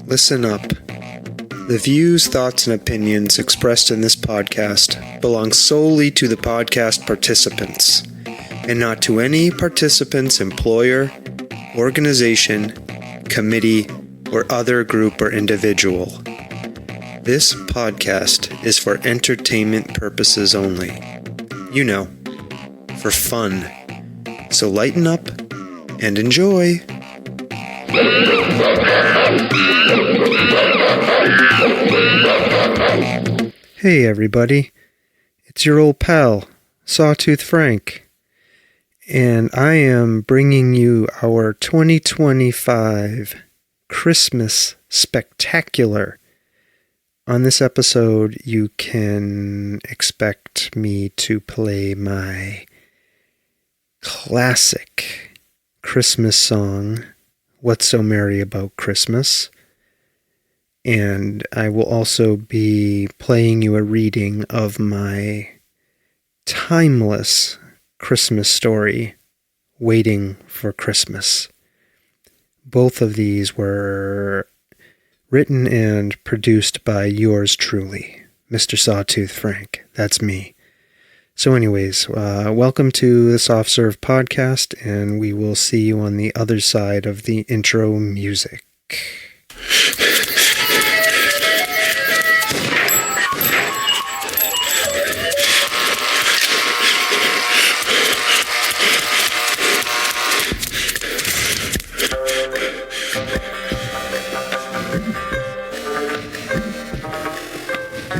Listen up. The views, thoughts, and opinions expressed in this podcast belong solely to the podcast participants, and not to any participant's employer, organization, committee, or other group or individual. This podcast is for entertainment purposes only. You know, for fun. So lighten up and enjoy. Hey everybody, it's your old pal, Sawtooth Frank, and I am bringing you our 2025 Christmas Spectacular. On this episode, you can expect me to play my classic Christmas song, What's So Merry About Christmas? And I will also be playing you a reading of my timeless Christmas story, Waiting for Christmas. Both of these were written and produced by yours truly, Mr. Sawtooth Frank. That's me. So anyways, welcome to the Soft Serve Podcast, and we will see you on the other side of the intro music.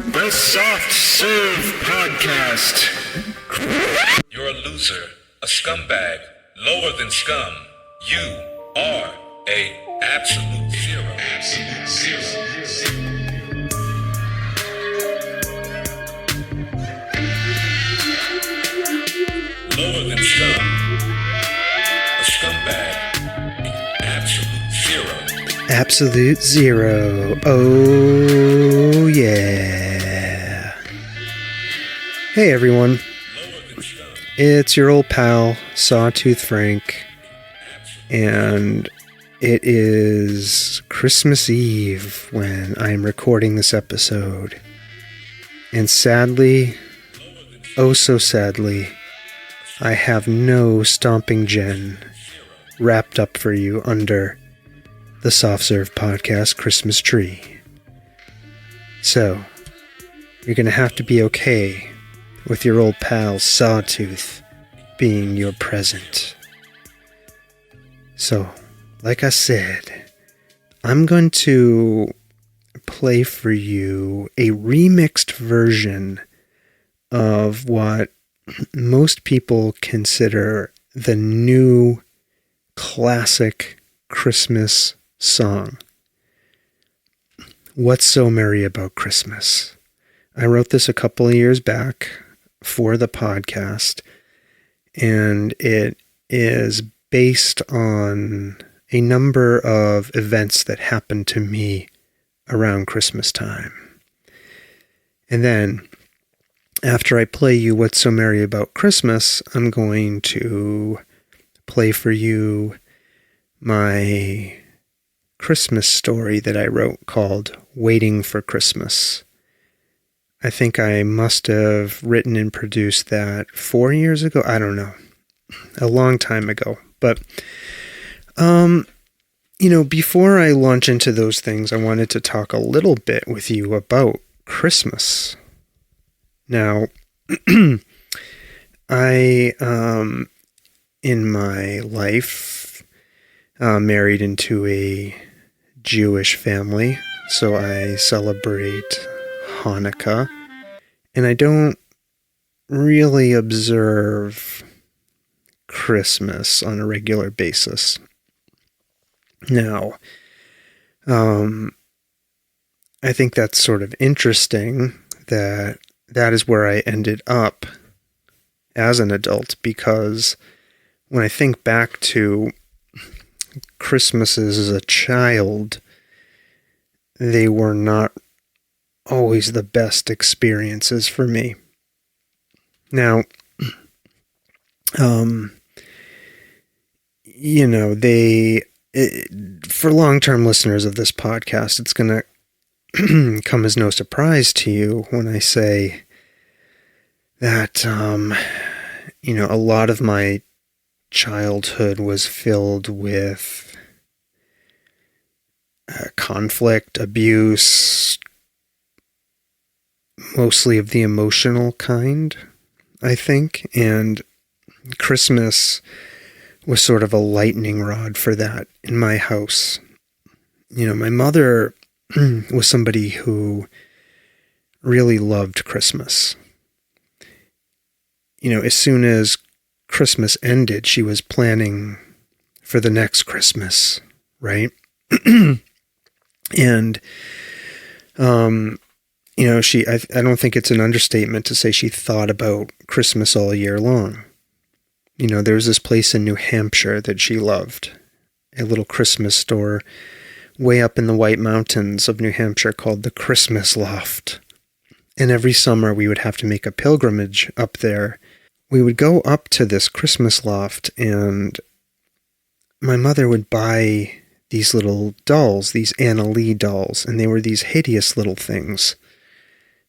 The Soft Serve Podcast. You're a loser, a scumbag, lower than scum. You are a absolute zero. Absolute zero. Lower than scum. A scumbag. Absolute zero. Absolute zero. Oh, yeah. Hey, everyone. It's your old pal, Sawtooth Frank, and it is Christmas Eve when I'm recording this episode. And sadly, oh so sadly, I have no Stomping Jen wrapped up for you under the Soft Serve Podcast Christmas tree. So, you're going to have to be okay with your old pal Sawtooth being your present. So, like I said, I'm going to play for you a remixed version of what most people consider the new classic Christmas song. What's So Merry About Christmas? I wrote this a couple of years back for the podcast, and it is based on a number of events that happened to me around Christmas time. And then, after I play you What's So Merry About Christmas, I'm going to play for you my Christmas story that I wrote called Waiting for Christmas. I think I must have written and produced that 4 years ago. I don't know. A long time ago. But, before I launch into those things, I wanted to talk a little bit with you about Christmas. Now, I, in my life, married into a Jewish family, so I celebrate Hanukkah, and I don't really observe Christmas on a regular basis. Now, I think that's sort of interesting that is where I ended up as an adult, because when I think back to Christmases as a child, they were not always the best experiences for me. Now, they for long-term listeners of this podcast, it's going to come as no surprise to you when I say that, a lot of my childhood was filled with conflict, abuse, mostly of the emotional kind, I think. And Christmas was sort of a lightning rod for that in my house. My mother was somebody who really loved Christmas. As soon as Christmas ended, she was planning for the next Christmas, right? And, I don't think it's an understatement to say she thought about Christmas all year long. There was this place in New Hampshire that she loved, a little Christmas store way up in the White Mountains of New Hampshire called the Christmas Loft. And every summer we would have to make a pilgrimage up there. We would go up to this Christmas loft, and my mother would buy these little dolls, these Anna Lee dolls, and they were these hideous little things.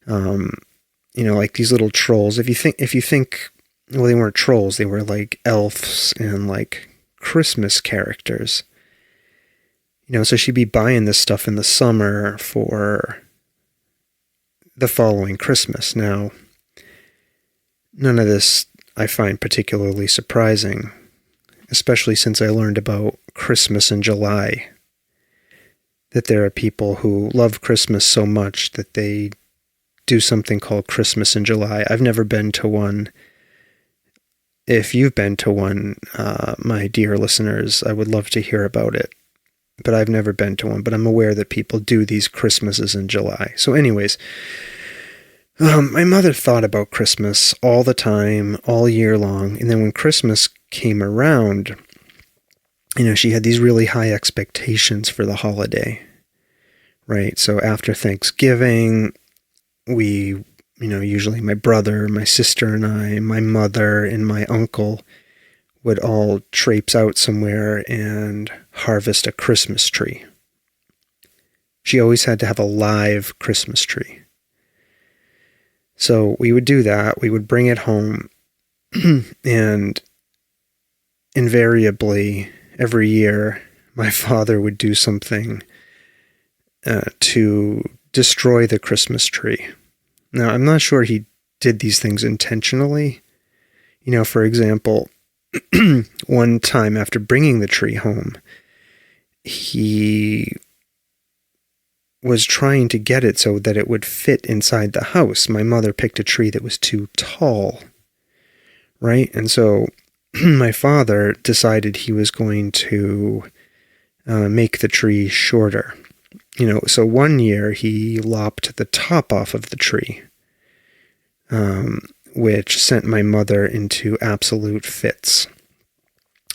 Like these little trolls. If you think, well, they weren't trolls, they were like elves and like Christmas characters. So she'd be buying this stuff in the summer for the following Christmas. Now, none of this I find particularly surprising, especially since I learned about Christmas in July, that there are people who love Christmas so much that they do something called Christmas in July. I've never been to one. If you've been to one, my dear listeners, I would love to hear about it. But I've never been to one, but I'm aware that people do these Christmases in July. So anyways, my mother thought about Christmas all the time, all year long. And then when Christmas came around, she had these really high expectations for the holiday, right? So after Thanksgiving, we, usually my brother, my sister and I, my mother and my uncle would all traipse out somewhere and harvest a Christmas tree. She always had to have a live Christmas tree. So we would do that. We would bring it home, and invariably, every year, my father would do something to destroy the Christmas tree. Now, I'm not sure he did these things intentionally. For example, one time after bringing the tree home, he was trying to get it so that it would fit inside the house. My mother picked a tree that was too tall, right? And so my father decided he was going to make the tree shorter. So one year he lopped the top off of the tree, which sent my mother into absolute fits.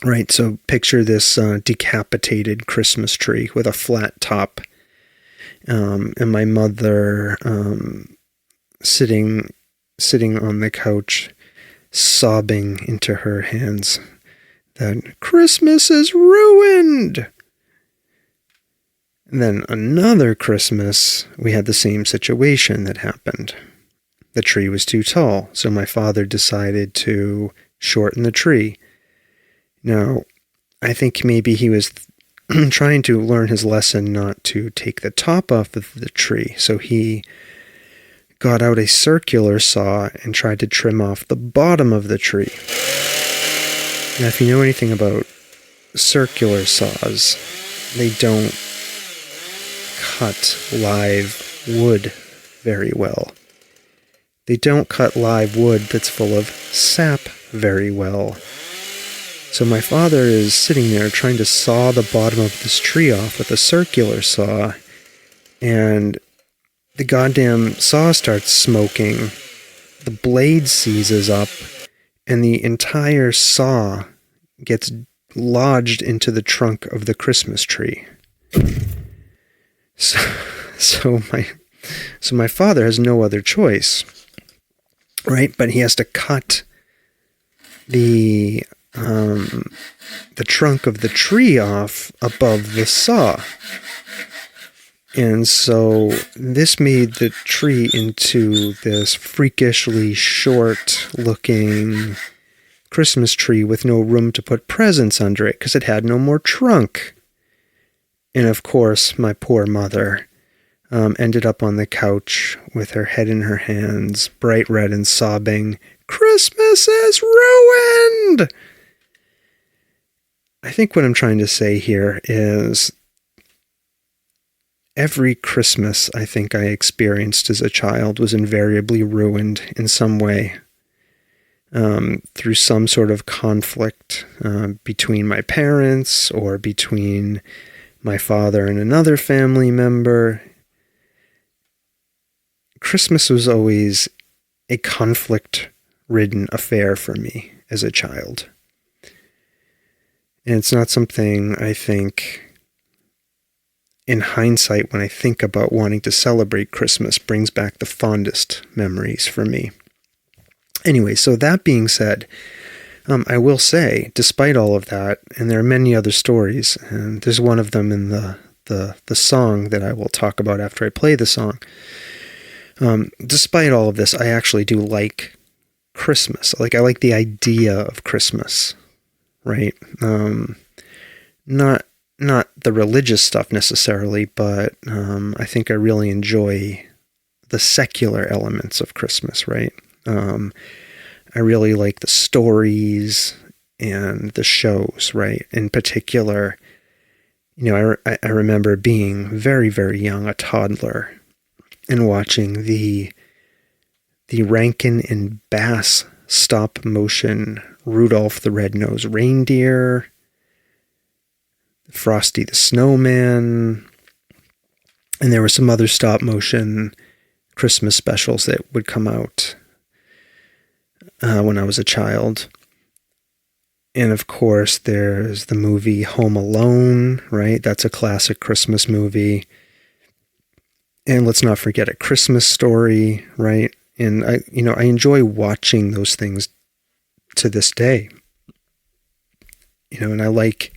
Right, so picture this decapitated Christmas tree with a flat top, and my mother sitting on the couch, sobbing into her hands that Christmas is ruined. And then another Christmas, we had the same situation that happened. The tree was too tall, so my father decided to shorten the tree. Now, I think maybe he was trying to learn his lesson not to take the top off of the tree, so he got out a circular saw and tried to trim off the bottom of the tree. Now, if you know anything about circular saws, they don't cut live wood very well. They don't cut live wood that's full of sap very well. So my father is sitting there trying to saw the bottom of this tree off with a circular saw, and the goddamn saw starts smoking, the blade seizes up, and the entire saw gets lodged into the trunk of the Christmas tree. So my father has no other choice, right? But he has to cut the the trunk of the tree off above the saw. And so this made the tree into this freakishly short-looking Christmas tree with no room to put presents under it because it had no more trunk. And of course, my poor mother ended up on the couch with her head in her hands, bright red and sobbing, "Christmas is ruined!" I think what I'm trying to say here is every Christmas I think I experienced as a child was invariably ruined in some way through some sort of conflict between my parents or between my father and another family member. Christmas was always a conflict-ridden affair for me as a child. And it's not something I think, in hindsight, when I think about wanting to celebrate Christmas, brings back the fondest memories for me. Anyway, so that being said, I will say, despite all of that, and there are many other stories, and there's one of them in the song that I will talk about after I play the song. Despite all of this, I actually do like Christmas. I like the idea of Christmas, right? Not the religious stuff necessarily, but I think I really enjoy the secular elements of Christmas, right? I really like the stories and the shows, right? In particular, I remember being very, very young, a toddler, and watching the Rankin and Bass stop motion Rudolph the Red-Nosed Reindeer, Frosty the Snowman, and there were some other stop motion Christmas specials that would come out when I was a child. And of course, there's the movie Home Alone, right? That's a classic Christmas movie. And let's not forget A Christmas Story, right? And I enjoy watching those things to this day. And I like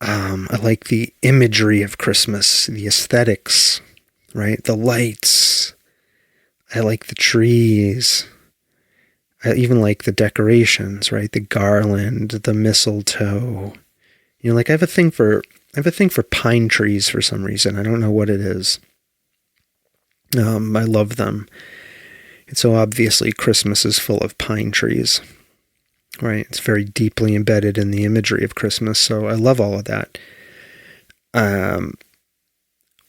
the imagery of Christmas, the aesthetics, right? The lights. I like the trees. I even like the decorations, right? The garland, the mistletoe. I have a thing for pine trees for some reason. I don't know what it is. I love them. And so obviously Christmas is full of pine trees, right? It's very deeply embedded in the imagery of Christmas. So I love all of that.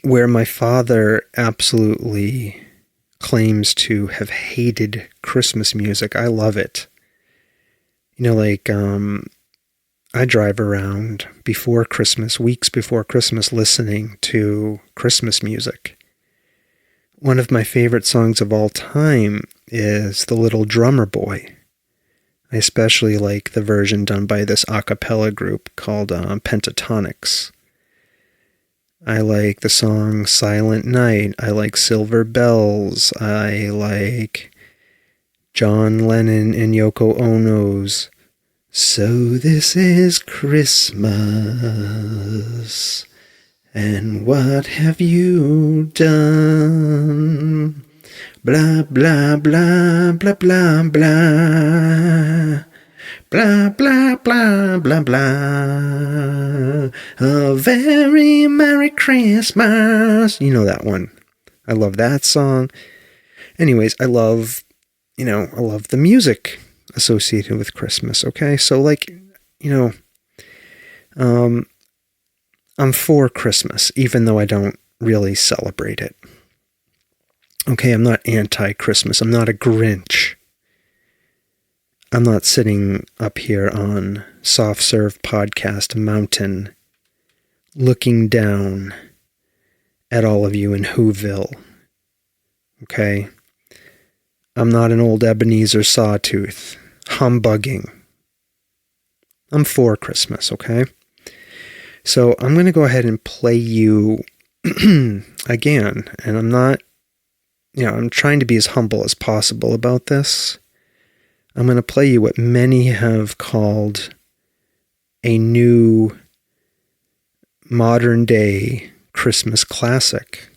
Where my father absolutely claims to have hated Christmas music, I love it. I drive around before Christmas, weeks before Christmas, listening to Christmas music. One of my favorite songs of all time is The Little Drummer Boy. I especially like the version done by this a cappella group called Pentatonics. I like the song Silent Night. I like Silver Bells. I like John Lennon and Yoko Ono's So This Is Christmas, and what have you done? Blah, blah, blah, blah, blah, blah. Blah, blah, blah, blah, blah. A very Merry Christmas. You know that one. I love that song. Anyways, I love the music associated with Christmas, okay? So, I'm for Christmas, even though I don't really celebrate it. Okay, I'm not anti-Christmas. I'm not a Grinch. I'm not sitting up here on Soft Serve Podcast Mountain looking down at all of you in Whoville. Okay? I'm not an old Ebenezer Sawtooth humbugging. I'm for Christmas, okay? So I'm going to go ahead and play you again, and I'm not, I'm trying to be as humble as possible about this. I'm going to play you what many have called a new modern day Christmas classic.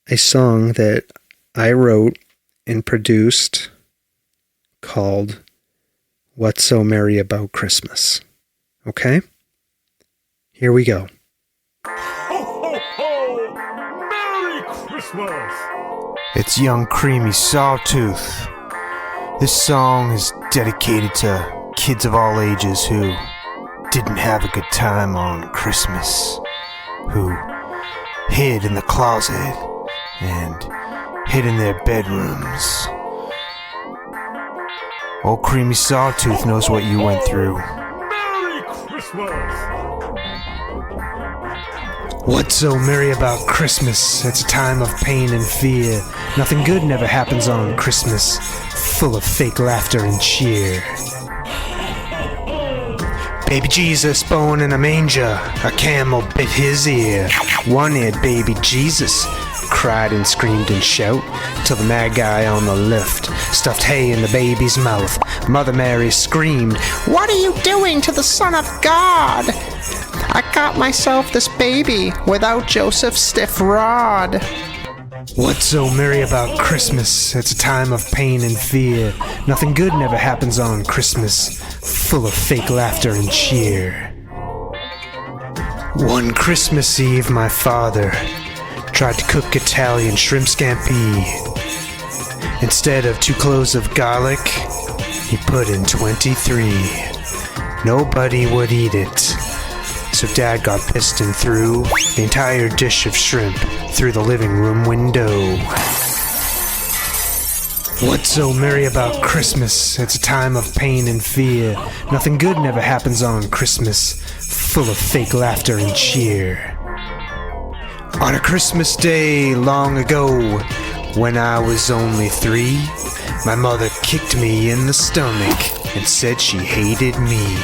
A song that I wrote and produced called What's So Merry About Christmas. Okay? Here we go. Ho, ho, ho! Merry Christmas! It's young creamy Sawtooth. This song is dedicated to kids of all ages who didn't have a good time on Christmas, who hid in the closet and hid in their bedrooms. Old creamy Sawtooth knows what you went through. Merry Christmas! What's so merry about Christmas? It's a time of pain and fear. Nothing good never happens on Christmas, full of fake laughter and cheer. Baby Jesus born in a manger, a camel bit his ear. One-eared baby Jesus cried and screamed and shout, till the mad guy on the left stuffed hay in the baby's mouth. Mother Mary screamed, "What are you doing to the Son of God? I got myself this baby without Joseph's stiff rod." What's so merry about Christmas? It's a time of pain and fear. Nothing good never happens on Christmas, full of fake laughter and cheer. One Christmas Eve, my father tried to cook Italian shrimp scampi. Instead of 2 cloves of garlic, he put in 23. Nobody would eat it. So Dad got pissed and threw the entire dish of shrimp through the living room window. What's so merry about Christmas? It's a time of pain and fear. Nothing good never happens on Christmas, full of fake laughter and cheer. On a Christmas day long ago, when I was only 3, my mother kicked me in the stomach and said she hated me.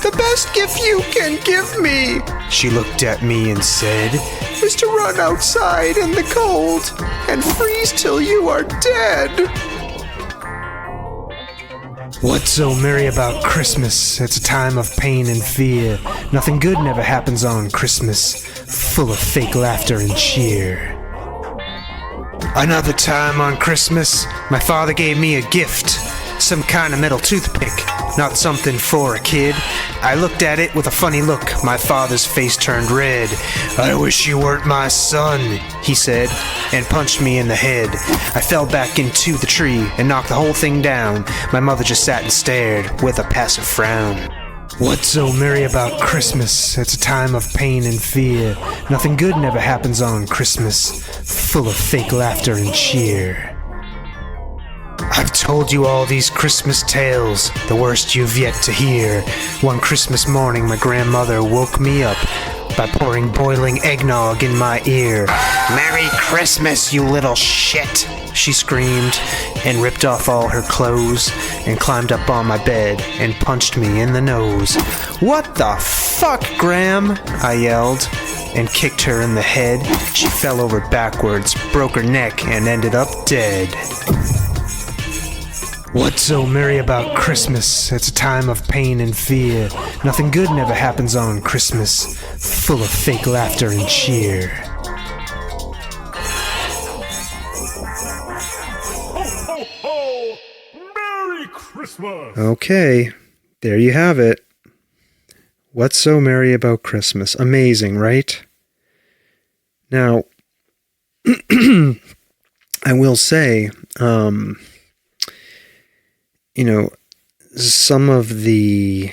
"The best gift you can give me," she looked at me and said, "is to run outside in the cold and freeze till you are dead." What's so merry about Christmas? It's a time of pain and fear. Nothing good never happens on Christmas, full of fake laughter and cheer. Another time on Christmas, my father gave me a gift. Some kind of metal toothpick, not something for a kid. I looked at it with a funny look. My father's face turned red. "I wish you weren't my son," he said, and punched me in the head. I fell back into the tree and knocked the whole thing down. My mother just sat and stared with a passive frown. What's so merry about Christmas? It's a time of pain and fear. Nothing good never happens on Christmas, full of fake laughter and cheer. I've told you all these Christmas tales, the worst you've yet to hear. One Christmas morning, my grandmother woke me up by pouring boiling eggnog in my ear. "Merry Christmas, you little shit," she screamed, and ripped off all her clothes and climbed up on my bed and punched me in the nose. "What the fuck, Gram?" I yelled, and kicked her in the head. She fell over backwards, broke her neck, and ended up dead. What's so merry about Christmas? It's a time of pain and fear. Nothing good never happens on Christmas, full of fake laughter and cheer. Ho, ho, ho! Merry Christmas! Okay, there you have it. What's so merry about Christmas? Amazing, right? Now, I will say, some of the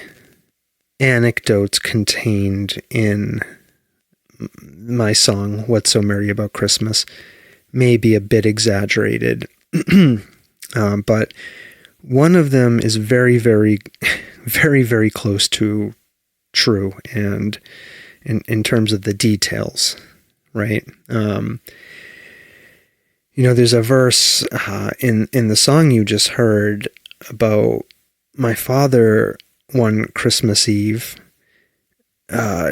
anecdotes contained in my song, What's So Merry About Christmas, may be a bit exaggerated. But one of them is very, very, very, very close to true, and in terms of the details, right? There's a verse in the song you just heard about my father one Christmas Eve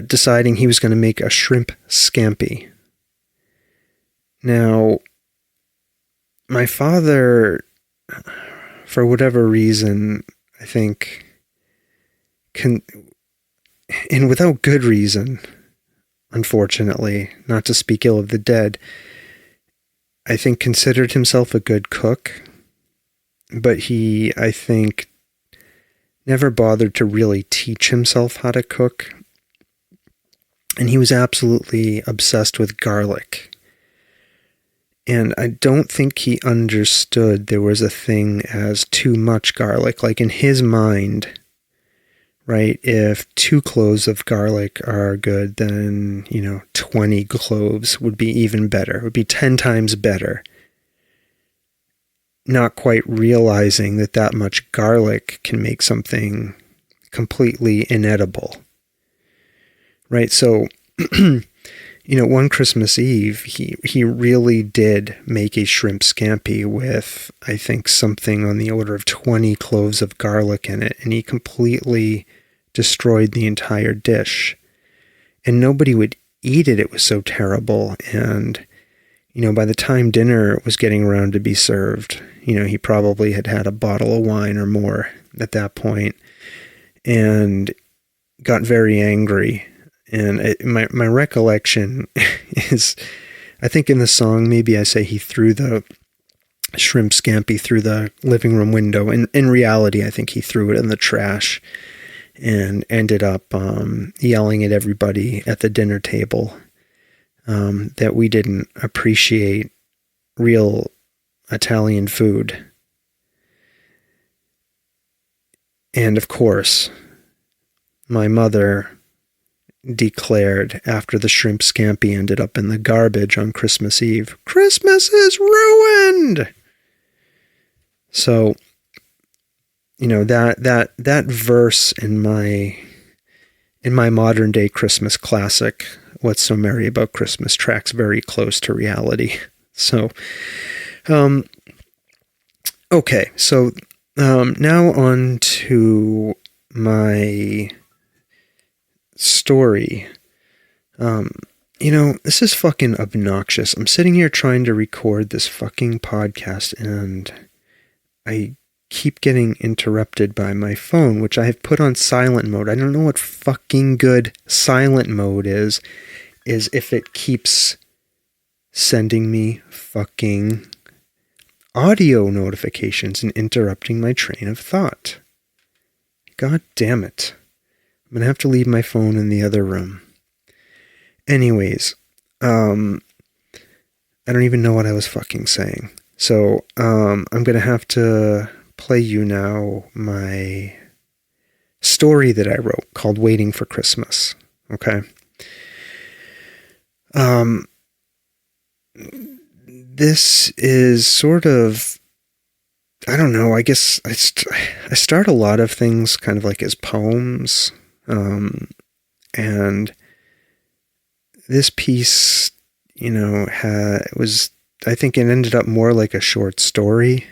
deciding he was going to make a shrimp scampi. Now, my father for whatever reason, I think, and without good reason, unfortunately, not to speak ill of the dead, I think considered himself a good cook, but he, I think, never bothered to really teach himself how to cook. And he was absolutely obsessed with garlic. And I don't think he understood there was a thing as too much garlic. Like in his mind, right, if 2 cloves of garlic are good, then, 20 cloves would be even better. It would be 10 times better. Not quite realizing that that much garlic can make something completely inedible. Right, so, one Christmas Eve, he really did make a shrimp scampi with, I think, something on the order of 20 cloves of garlic in it, and he completely destroyed the entire dish. And nobody would eat it, it was so terrible, and, by the time dinner was getting around to be served, he probably had had a bottle of wine or more at that point, and got very angry. And my recollection is, I think in the song, maybe I say he threw the shrimp scampi through the living room window. And in reality, I think he threw it in the trash and ended up yelling at everybody at the dinner table that we didn't appreciate real Italian food. And of course, my mother declared after the shrimp scampi ended up in the garbage on Christmas Eve, "Christmas is ruined!" So, that verse in my modern day Christmas classic, "What's So Merry About Christmas," tracks very close to reality. So, okay, so now on to my story. This is fucking obnoxious. I'm sitting here trying to record this fucking podcast and I keep getting interrupted by my phone, which I have put on silent mode. I don't know what fucking good silent mode is if it keeps sending me fucking audio notifications and interrupting my train of thought. God damn it. I'm going to have to leave my phone in the other room. Anyways, I don't even know what I was fucking saying. So, I'm going to have to play you now my story that I wrote called Waiting for Christmas. Okay? This is sort of, I don't know, I guess I start a lot of things kind of like as poems. And this piece, was, I think it ended up more like a short story.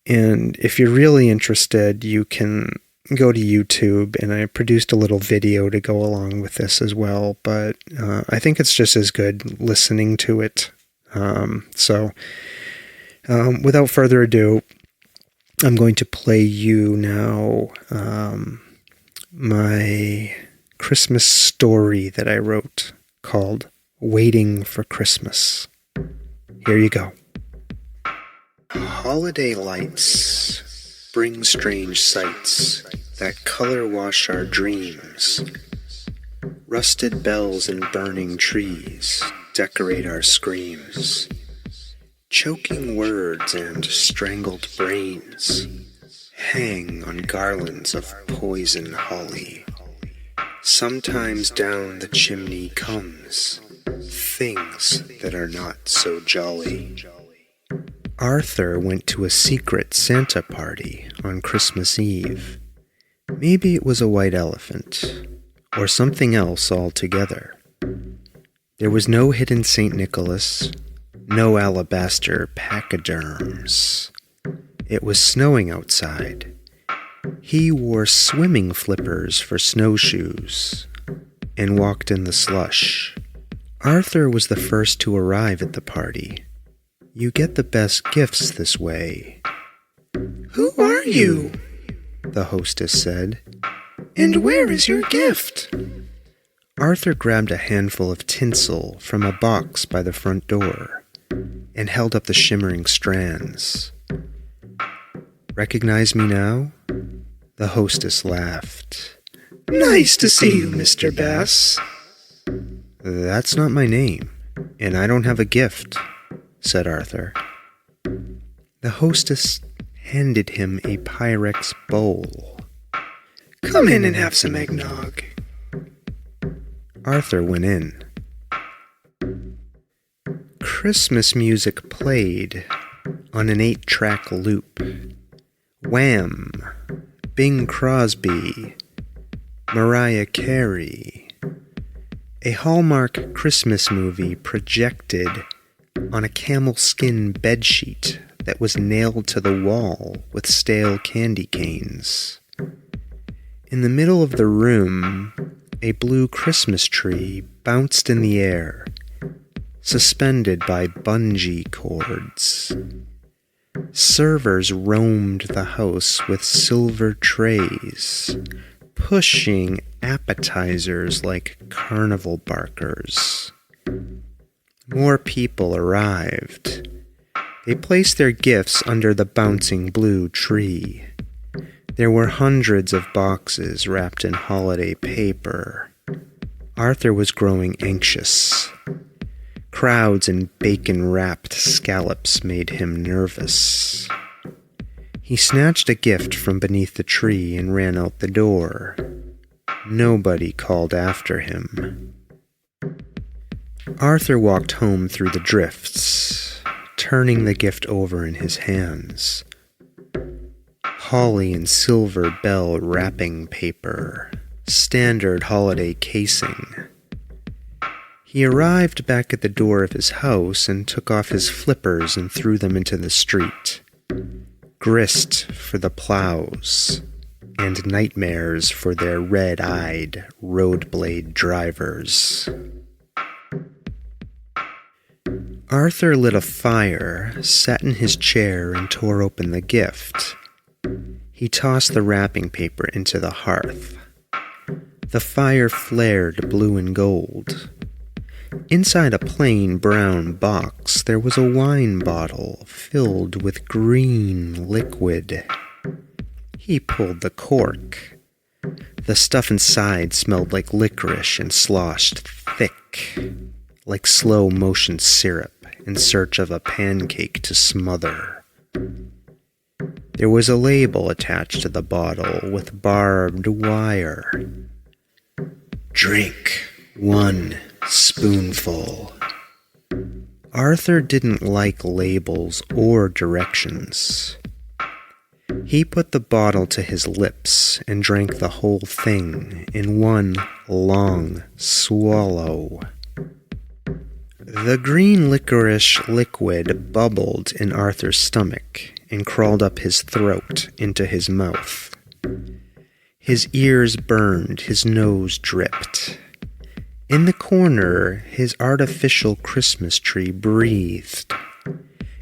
And if you're really interested, you can go to YouTube, and I produced a little video to go along with this as well. But I think it's just as good listening to it. So without further ado, I'm going to play you now my Christmas story that I wrote called Waiting for Christmas. Here you go. Holiday lights bring strange sights that color wash our dreams. Rusted bells and burning trees decorate our screams. Choking words and strangled brains hang on garlands of poison holly. Sometimes down the chimney comes things that are not so jolly. Arthur went to a secret Santa party on Christmas Eve. Maybe it was a white elephant, or something else altogether. There was no hidden St. Nicholas, no alabaster pachyderms. It was snowing outside. He wore swimming flippers for snowshoes and walked in the slush. Arthur was the first to arrive at the party. You get the best gifts this way. "Who are you?" the hostess said. "And where is your gift?" Arthur grabbed a handful of tinsel from a box by the front door and held up the shimmering strands. "Recognize me now?" The hostess laughed. "Nice to see you, Mr. Bass." "That's not my name, and I don't have a gift," said Arthur. The hostess handed him a Pyrex bowl. "Come in and have some eggnog." Arthur went in. Christmas music played on an 8-track loop. Wham! Bing Crosby, Mariah Carey. A Hallmark Christmas movie projected on a camel skin bedsheet that was nailed to the wall with stale candy canes. In the middle of the room, a blue Christmas tree bounced in the air, suspended by bungee cords. Servers roamed the house with silver trays, pushing appetizers like carnival barkers. More people arrived. They placed their gifts under the bouncing blue tree. There were hundreds of boxes wrapped in holiday paper. Arthur was growing anxious. Crowds and bacon-wrapped scallops made him nervous. He snatched a gift from beneath the tree and ran out the door. Nobody called after him. Arthur walked home through the drifts, turning the gift over in his hands. Holly and silver bell wrapping paper, standard holiday casing. He arrived back at the door of his house and took off his flippers and threw them into the street. Grist for the plows, and nightmares for their red-eyed road-blade drivers. Arthur lit a fire, sat in his chair, and tore open the gift. He tossed the wrapping paper into the hearth. The fire flared blue and gold. Inside a plain brown box, there was a wine bottle filled with green liquid. He pulled the cork. The stuff inside smelled like licorice and sloshed thick, like slow-motion syrup in search of a pancake to smother. There was a label attached to the bottle with barbed wire. "Drink 1 spoonful." Arthur didn't like labels or directions. He put the bottle to his lips and drank the whole thing in one long swallow. The green licorice liquid bubbled in Arthur's stomach and crawled up his throat into his mouth. His ears burned, his nose dripped. In the corner, his artificial Christmas tree breathed,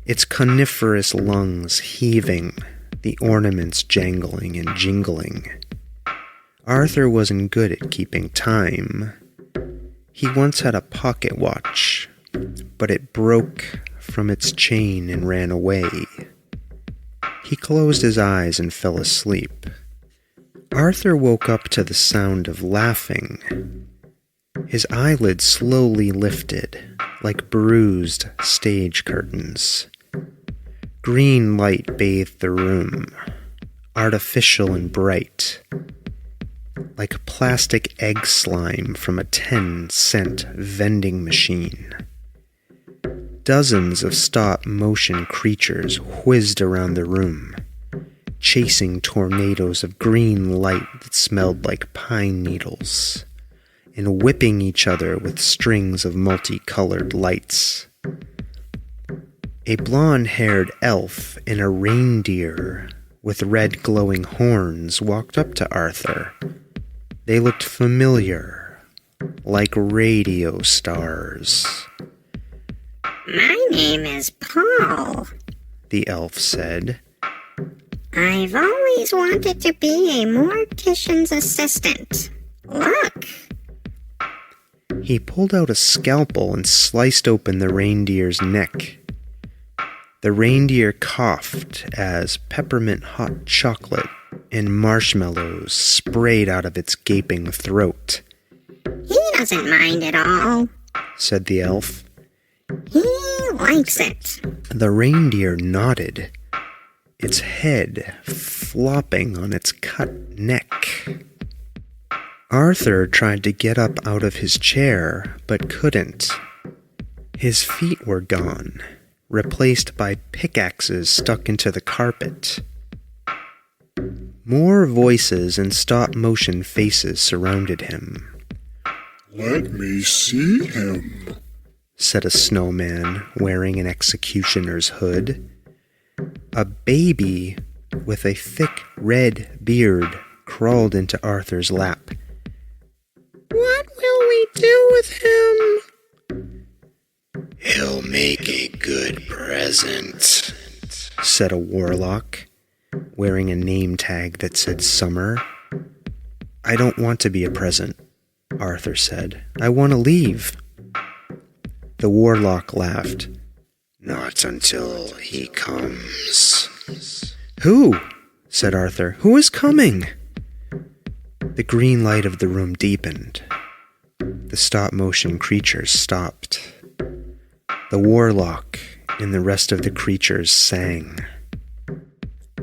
its coniferous lungs heaving, the ornaments jangling and jingling. Arthur wasn't good at keeping time. He once had a pocket watch, but it broke from its chain and ran away. He closed his eyes and fell asleep. Arthur woke up to the sound of laughing. His eyelids slowly lifted, like bruised stage curtains. Green light bathed the room, artificial and bright, like plastic egg slime from a 10-cent vending machine. Dozens of stop-motion creatures whizzed around the room, chasing tornadoes of green light that smelled like pine needles, and whipping each other with strings of multicolored lights. A blonde-haired elf and a reindeer with red glowing horns walked up to Arthur. They looked familiar, like radio stars. "My name is Paul," the elf said. I've always wanted to be a mortician's assistant. Look. He pulled out a scalpel and sliced open the reindeer's neck. The reindeer coughed as peppermint hot chocolate and marshmallows sprayed out of its gaping throat. He doesn't mind at all, said the elf. He likes it. The reindeer nodded, its head flopping on its cut neck. Arthur tried to get up out of his chair, but couldn't. His feet were gone, replaced by pickaxes stuck into the carpet. More voices and stop-motion faces surrounded him. "Let me see him," said a snowman wearing an executioner's hood. A baby with a thick red beard crawled into Arthur's lap. "What will we do with him?" "He'll make a good present," said a warlock, wearing a name tag that said Summer. "I don't want to be a present," Arthur said. "I want to leave." The warlock laughed. "Not until he comes." "Who?" said Arthur. "Who is coming?" The green light of the room deepened. The stop-motion creatures stopped. The warlock and the rest of the creatures sang.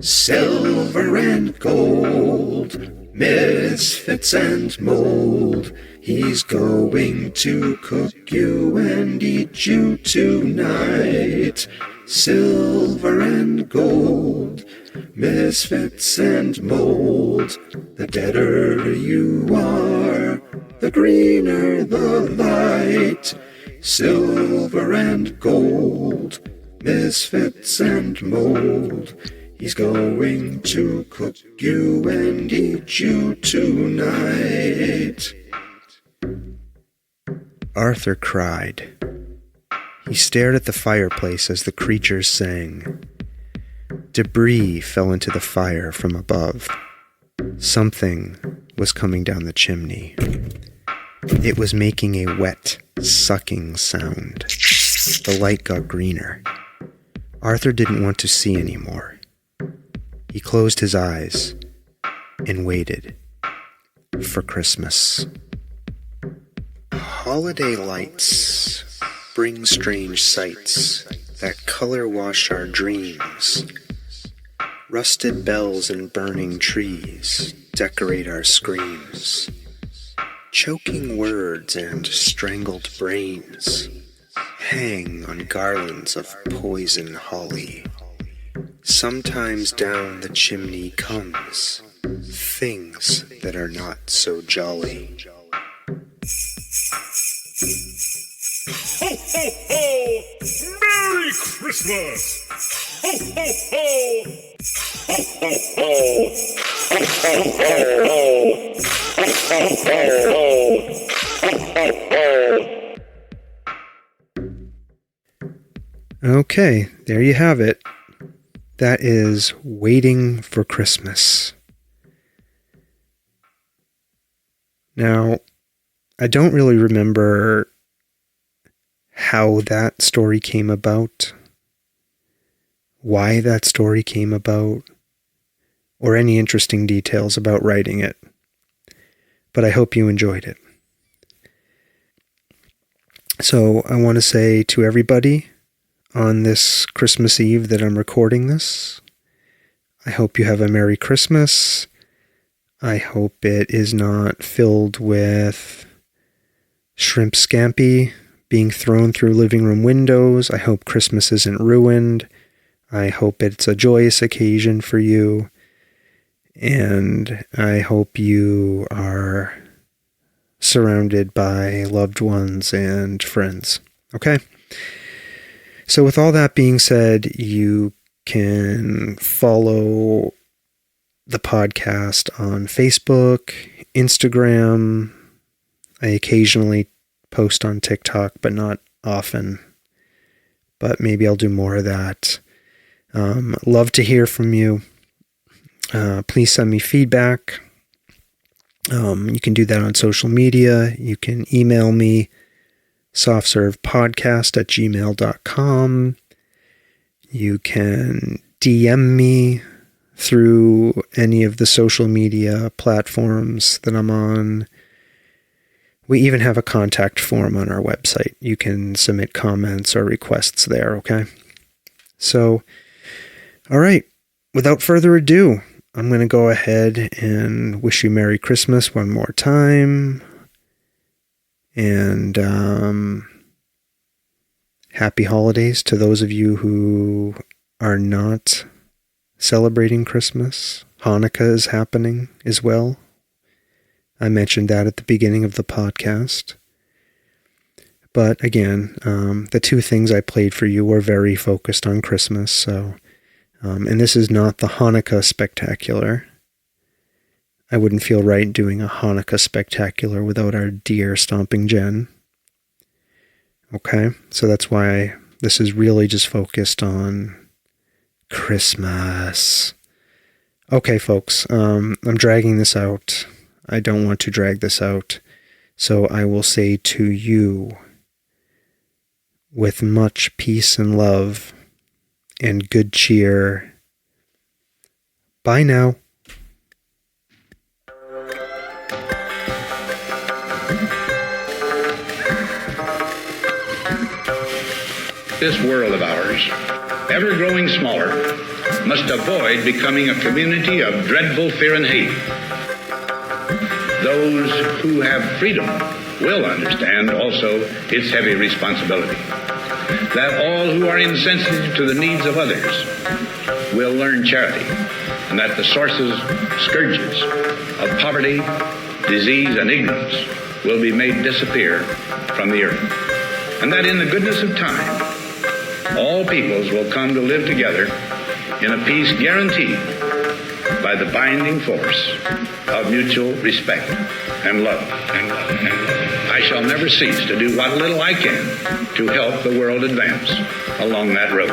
"Silver and gold, misfits and mold, he's going to cook you and eat you tonight. Silver and gold, misfits and mold, the deader you are, the greener the light. Silver and gold, misfits and mold, he's going to cook you and eat you tonight." Arthur cried. He stared at the fireplace as the creatures sang. Debris fell into the fire from above. Something was coming down the chimney. It was making a wet, sucking sound. The light got greener. Arthur didn't want to see anymore. He closed his eyes and waited for Christmas. Holiday lights bring strange sights that color wash our dreams. Rusted bells and burning trees decorate our screams. Choking words and strangled brains hang on garlands of poison holly. Sometimes down the chimney comes things that are not so jolly. Ho, ho, ho! Merry Christmas! Ho, ho, ho! Ho, ho, ho! Ho, ho, ho! Ho, ho, ho! Okay, there you have it. That is Waiting for Christmas. Now, I don't really remember how that story came about, why that story came about, or any interesting details about writing it. But I hope you enjoyed it. So I want to say to everybody on this Christmas Eve that I'm recording this, I hope you have a Merry Christmas. I hope it is not filled with shrimp scampi being thrown through living room windows. I hope Christmas isn't ruined. I hope it's a joyous occasion for you. And I hope you are surrounded by loved ones and friends. Okay? So with all that being said, you can follow the podcast on Facebook, Instagram. I occasionally post on TikTok, but not often. But maybe I'll do more of that. Love to hear from you. Please send me feedback. You can do that on social media. You can email me, softservepodcast@gmail.com. You can DM me through any of the social media platforms that I'm on. We even have a contact form on our website. You can submit comments or requests there, okay? So, all right. Without further ado, I'm going to go ahead and wish you Merry Christmas one more time. And happy holidays to those of you who are not celebrating Christmas. Hanukkah is happening as well. I mentioned that at the beginning of the podcast. But again, the two things I played for you were very focused on Christmas. So, and this is not the Hanukkah Spectacular. I wouldn't feel right doing a Hanukkah Spectacular without our dear Stomping Jen. Okay, so that's why this is really just focused on Christmas. Okay, folks, I'm dragging this out. I don't want to drag this out. So I will say to you, with much peace and love and good cheer, bye now. This world of ours, ever growing smaller, must avoid becoming a community of dreadful fear and hate. Those who have freedom will understand also its heavy responsibility. That all who are insensitive to the needs of others will learn charity, and that the sources, scourges of poverty, disease, and ignorance will be made disappear from the earth. And that in the goodness of time, all peoples will come to live together in a peace guaranteed by the binding force of mutual respect and love. I shall never cease to do what little I can to help the world advance along that road.